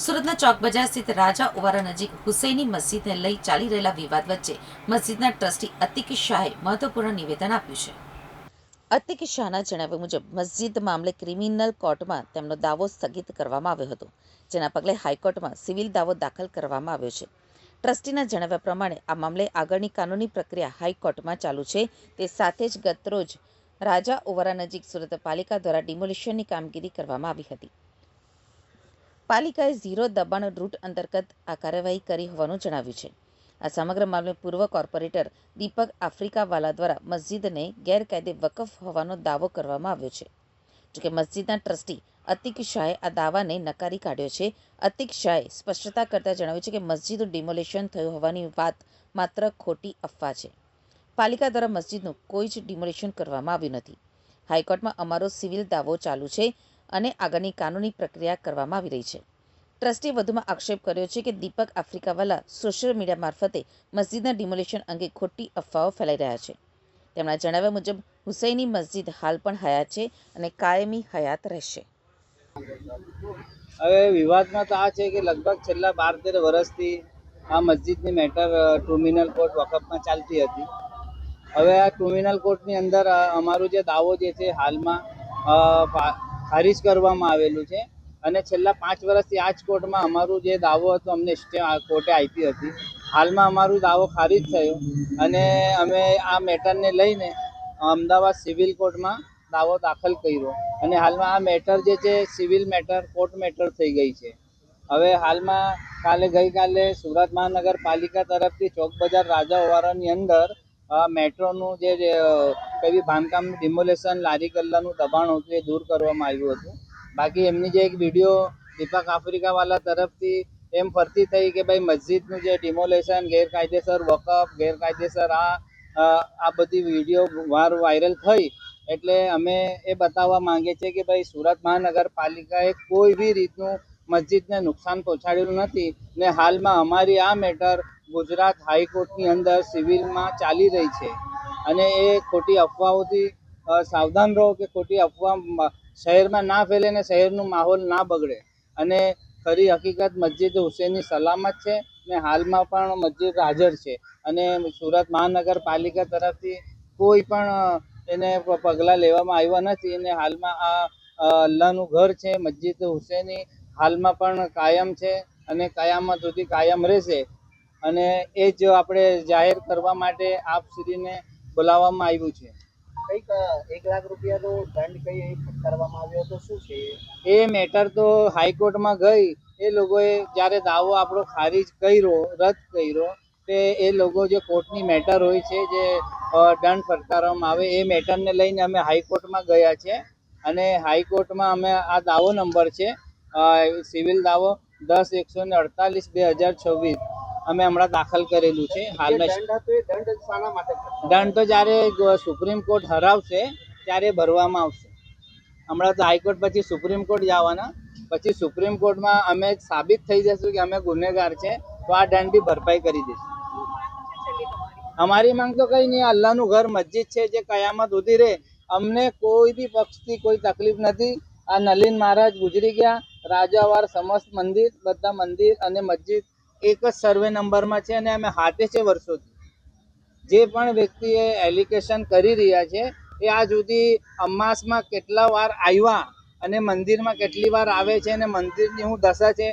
સુરતના ચોક બજાર સ્થિત રાજા ઓવારા નજીક હુસૈની મસ્જિદને લઈ ચાલી રહેલા વિવાદ વચ્ચે મસ્જિદના ટ્રસ્ટી અતિક શાહે મહત્વપૂર્ણ નિવેદન આપ્યું છે. અતિક શાહના જણાવ્યા મુજબ મસ્જિદ મામલે ક્રિમિનલ કોર્ટમાં તેમનો દાવો સ્થગિત કરવામાં આવ્યો હતો, જેના પગલે હાઈકોર્ટમાં સિવિલ દાવો દાખલ કરવામાં આવ્યો છે. ટ્રસ્ટીના જણાવ્યા પ્રમાણે આ મામલે આગળની કાનૂની પ્રક્રિયા હાઈકોર્ટમાં ચાલુ છે. તે સાથે જ ગતરોજ રાજા ઓવારા નજીક સુરત પાલિકા દ્વારા ડિમોલિશનની કામગીરી કરવામાં આવી હતી. પાલિકાએ ઝીરો દબાણ રૂટ અંતર્ગત આ કાર્યવાહી કરી હોવાનું જણાવ્યું છે. આ સમગ્ર મામલે પૂર્વ કોર્પોરેટર દીપક આફ્રિકાવાલા દ્વારા મસ્જિદને ગેરકાયદે વકફ હોવાનો દાવો કરવામાં આવ્યો છે. જોકે મસ્જિદના ટ્રસ્ટી અતિક શાહે આ દાવાને નકારી કાઢ્યો છે. અતિક શાહે સ્પષ્ટતા કરતા જણાવ્યું છે કે મસ્જિદનું ડિમોલિશન થયું હોવાની વાત માત્ર ખોટી અફવા છે. પાલિકા દ્વારા મસ્જિદનું કોઈ જ ડિમોલિશન કરવામાં આવ્યું નથી. હાઈકોર્ટમાં અમારો સિવિલ દાવો ચાલુ છે અને આગળની કાનૂની પ્રક્રિયા કરવામાં આવી રહી છે. ટ્રસ્ટીએ વધુમાં આક્ષેપ કર્યો છે કે દીપક આફ્રિકાવાલા સોશિયલ મીડિયા મારફતે મસ્જિદના ડિમોલિશન અંગે ખોટી અફવાઓ ફેલાઈ રહ્યા છે. તેમના જણાવ્યા મુજબ હુસૈની મસ્જિદ હાલ પણ હયાત છે અને કાયમી હયાત રહેશે. હવે વિવાદમાં તો આ છે કે લગભગ છેલ્લા 12-13 વર્ષથી આ મસ્જિદની મેટર ક્રિમિનલ કોર્ટ વકફમાં ચાલતી હતી. હવે આ ક્રિમિનલ કોર્ટની અંદર અમારું જે દાવો જે છે હાલમાં ખારીજ કરવામાં આવેલું છે અને છેલ્લા 5 વર્ષથી આ જ કોર્ટમાં અમારું જે દાવો હતો અમને સ્ટે કોર્ટે આપી હતી. હાલમાં અમારું દાવો ખારીજ થયો અને અમે આ મેટરને લઈને અમદાવાદ સિવિલ કોર્ટમાં દાવો દાખલ કર્યો અને હાલમાં આ મેટર જે છે સિવિલ મેટર કોર્ટ મેટર થઈ ગઈ છે. હવે હાલમાં ગઈકાલે સુરત મહાનગરપાલિકા તરફથી ચોક બજાર રાજા ઓવારાની અંદર મેટ્રોનું જે કઈ બાંધકામ ડિમોલેશન લારી ગલ્લાનું દબાણ હતું એ દૂર કરવામાં આવ્યું હતું. બાકી એમની જે એક વિડીયો દીપક આફ્રિકાવાલા તરફથી એમ ફરતી થઈ કે ભાઈ મસ્જિદનું જે ડિમોલેશન ગેરકાયદેસર વકફ ગેરકાયદેસર આ બધી વિડીયો વાયરલ થઈ એટલે અમે એ બતાવવા માંગીએ છીએ કે ભાઈ સુરત મહાનગરપાલિકાએ કોઈ બી રીતનું મસ્જિદને નુકસાન પહોંચાડેલું નથી ને હાલમાં અમારી આ મેટર ગુજરાત હાઈકોર્ટની અંદર સિવિલમાં ચાલી રહી છે અને એ ખોટી અફવાઓથી સાવધાન રહો કે ખોટી અફવા શહેરમાં ના ફેલે ને શહેરનું માહોલ ના બગડે. અને ખરી હકીકત મસ્જિદ હુસૈની સલામત છે ને હાલમાં પણ મસ્જિદ હાજર છે અને સુરત મહાનગરપાલિકા તરફથી કોઈ પણ એને પગલાં લેવામાં આવ્યા નથી અને હાલમાં આ અલ્લાહનું ઘર છે મસ્જિદ હુસૈની હાલમાં પણ કાયમ છે અને કયામત સુધી કાયમ રહેશે અને એ જ આપણે જાહેર કરવા માટે આપશ્રીને બોલાવવામાં આવ્યું છે. કંઈક 1 લાખ રૂપિયાનો દંડ કઈ કરવામાં આવ્યો હતો, શું છે એ મેટર તો હાઈકોર્ટમાં ગઈ. એ લોકોએ જ્યારે દાવો આપણો ખારીજ કર્યો રદ કર્યો તે એ લોકો જે કોર્ટની મેટર હોય છે જે દંડ ફટકારવામાં આવે એ મેટરને લઈને અમે હાઈકોર્ટમાં ગયા છે અને હાઈકોર્ટમાં અમે આ દાવો નંબર છે સિવિલ દાવો 10-148/2026 અમે હમણાં દાખલ કરેલું છે. હાલમાં દંડ તો જ્યારે સુપ્રીમ કોર્ટ હરાવશે ત્યારે ભરવામાં આવશે. હમણાં તો હાઈકોર્ટ પછી સુપ્રીમ કોર્ટ જવાના, પછી સુપ્રીમ કોર્ટમાં અમે સાબિત થઈ જશું કે અમે ગુનેગાર છે તો આ દંડ બી ભરપાઈ કરી દઈશું. અમારી માંગ તો કંઈ નહીં, અલ્લાહનું ઘર મસ્જિદ છે જે કયામત સુધી રહે. અમને કોઈ બી પક્ષથી કોઈ તકલીફ નથી. આ નલિન મહારાજ ગુજરી ગયા, રાજાવાર સમસ્ત મંદિર બધા મંદિર અને મસ્જિદ એક જ સર્વે નંબરમાં છે અને અમે હાથે છે વર્ષોથી. જે પણ વ્યક્તિએ એલિગેશન કરી રહ્યા છે એ આ સુધી અમાસમાં કેટલા વાર આવ્યા અને મંદિરમાં કેટલી વાર આવે છે અને મંદિરની હું દશા છે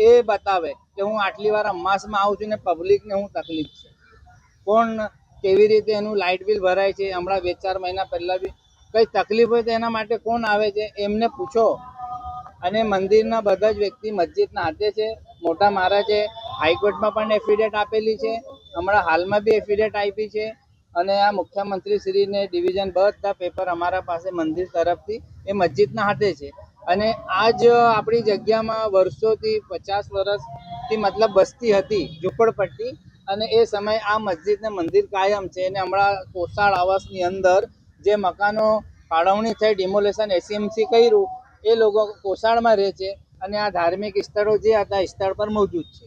એ બતાવે કે હું આટલી વાર અમાસમાં આવું છું ને પબ્લિકને હું તકલીફ છે. કોણ કેવી રીતે એનું લાઇટ બિલ ભરાય છે, હમણાં 2-4 મહિના પહેલાં બી કંઈ તકલીફ હોય તો એના માટે કોણ આવે છે એમને પૂછો. અને મંદિરના બધા જ વ્યક્તિ મસ્જિદના હાથે છે. મોટા મહારાજે હાઈકોર્ટમાં પણ એફિડેટ આપેલી છે, હમણાં હાલમાં બી એફિડેટ આપી છે અને આ મુખ્યમંત્રી શ્રીને ડિવિઝન બધા પેપર અમારા પાસે મંદિર તરફથી એ મસ્જિદના હાથે છે. અને આ જ આપણી જગ્યામાં વર્ષોથી 50 વર્ષથી મતલબ બસ્તી હતી ઝૂંપડપટ્ટી અને એ સમયે આ મસ્જિદને મંદિર કાયમ છે અને હમણાં કોસાળ આવાસની અંદર જે મકાનો ફાળવણી થઈ ડિમોલેશન એસએમસી કર્યું એ લોકો કોસાળમાં રહે છે અને આ ધાર્મિક સ્થળો જે હતા સ્થળ પર મોજૂદ છે.